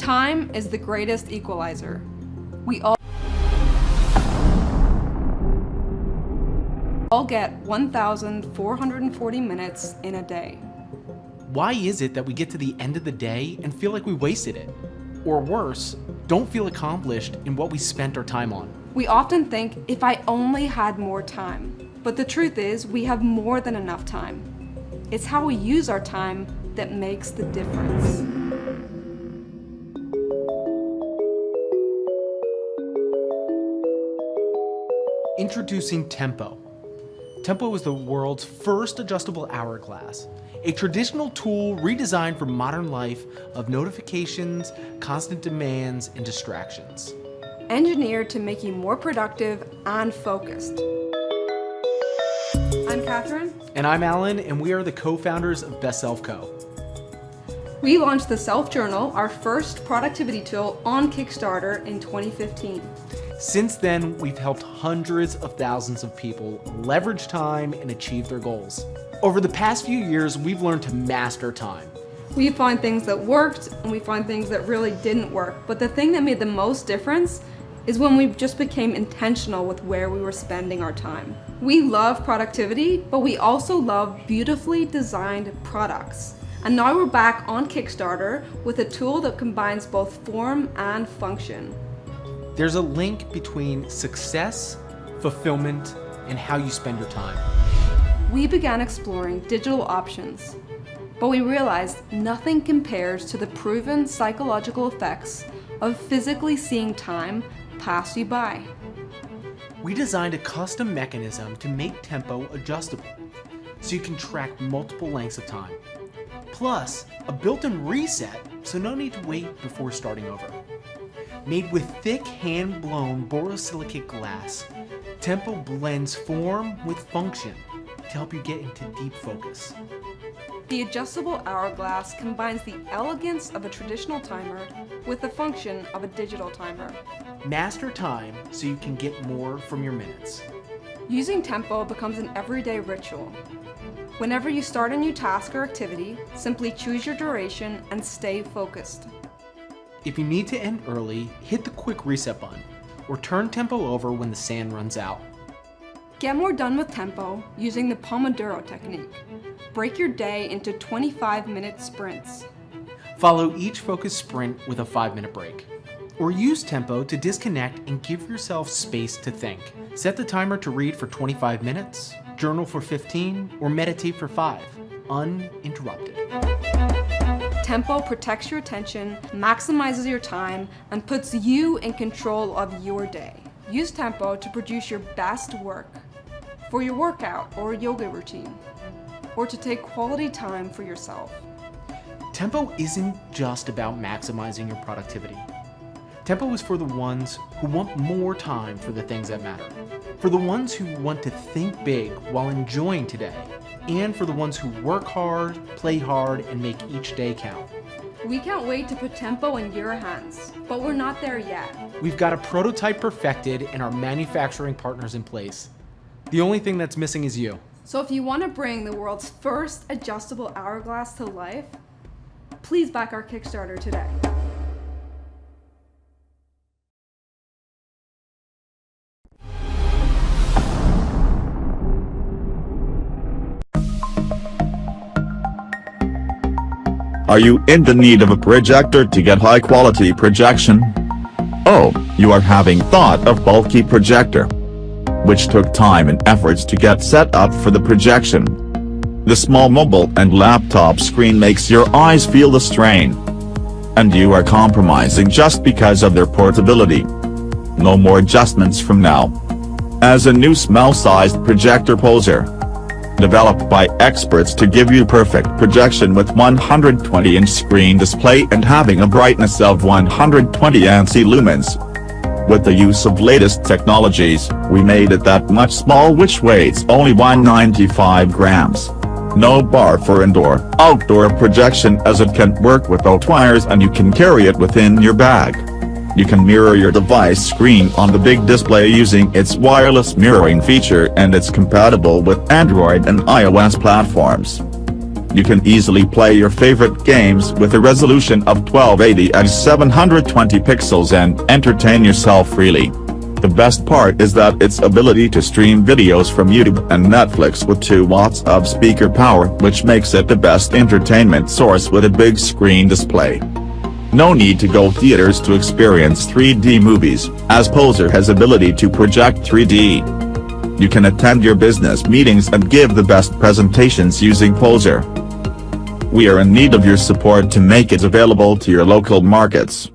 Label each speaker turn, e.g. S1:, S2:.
S1: Time is the greatest equalizer. We all get 1,440 minutes in a day.
S2: Why is it that we get to the end of the day and feel like we wasted it? Or worse, don't feel accomplished in what we spent our time on?
S1: We often think, if I only had more time. But the truth is, we have more than enough time. It's how we use our time that makes the difference.
S2: Introducing Tempo. Tempo is the world's first adjustable hourglass, a traditional tool redesigned for modern life of notifications, constant demands, and distractions.
S1: Engineered to make you more productive and focused. I'm Catherine.
S2: And I'm Alan, and we are the co-founders of Best Self Co.
S1: We launched the Self Journal, our first productivity tool, on Kickstarter in 2015.
S2: Since then, we've helped hundreds of thousands of people leverage time and achieve their goals. Over the past few years, we've learned to master time.
S1: We find things that worked and we find things that really didn't work. But the thing that made the most difference is when we just became intentional with where we were spending our time. We love productivity, but we also love beautifully designed products. And now we're back on Kickstarter with a tool that combines both form and function.
S2: There's a link between success, fulfillment, and how you spend your time.
S1: We began exploring digital options, but we realized nothing compares to the proven psychological effects of physically seeing time pass you by.
S2: We designed a custom mechanism to make Tempo adjustable, so you can track multiple lengths of time. Plus, a built-in reset, so no need to wait before starting over. Made with thick hand-blown borosilicate glass, Tempo blends form with function to help you get into deep focus.
S1: The adjustable hourglass combines the elegance of a traditional timer with the function of a digital timer.
S2: Master time so you can get more from your minutes.
S1: Using Tempo becomes an everyday ritual. Whenever you start a new task or activity, simply choose your duration and stay focused.
S2: If you need to end early, hit the quick reset button, or turn Tempo over when the sand runs out.
S1: Get more done with Tempo using the Pomodoro technique. Break your day into 25-minute sprints.
S2: Follow each focused sprint with a 5-minute break. Or use Tempo to disconnect and give yourself space to think. Set the timer to read for 25 minutes, journal for 15, or meditate for 5, uninterrupted. Tempo
S1: Protects your attention, maximizes your time, and puts you in control of your day. Use Tempo to produce your best work, for your workout or yoga routine, or to take quality time for yourself.
S2: Tempo isn't just about maximizing your productivity. Tempo is for the ones who want more time for the things that matter, for the ones who want to think big while enjoying today, and for the ones who work hard, play hard, and make each day count.
S1: We can't wait to put Tempo in your hands, but we're not there yet.
S2: We've got a prototype perfected and our manufacturing partners in place. The only thing that's missing is you.
S1: So if you want to bring the world's first adjustable hourglass to life, please back our Kickstarter today.
S3: Are you in the need of a projector to get high quality projection? Oh, you are having thought of bulky projector, which took time and efforts to get set up for the projection. The small mobile and laptop screen makes your eyes feel the strain, and you are compromising just because of their portability. No more adjustments from now. As a new small-sized projector poser, developed by experts to give you perfect projection with 120-inch screen display and having a brightness of 120 ANSI lumens. With the use of latest technologies, we made it that much small, which weighs only 195 grams. No bar for indoor-outdoor projection, as it can work without wires and you can carry it within your bag. You can mirror your device screen on the big display using its wireless mirroring feature, and it's compatible with Android and iOS platforms. You can easily play your favorite games with a resolution of 1280 x 720 pixels and entertain yourself freely. The best part is that its ability to stream videos from YouTube and Netflix with 2 watts of speaker power, which makes it the best entertainment source with a big screen display. No need to go theaters to experience 3D movies, as Poser has ability to project 3D. You can attend your business meetings and give the best presentations using Poser. We are in need of your support to make it available to your local markets.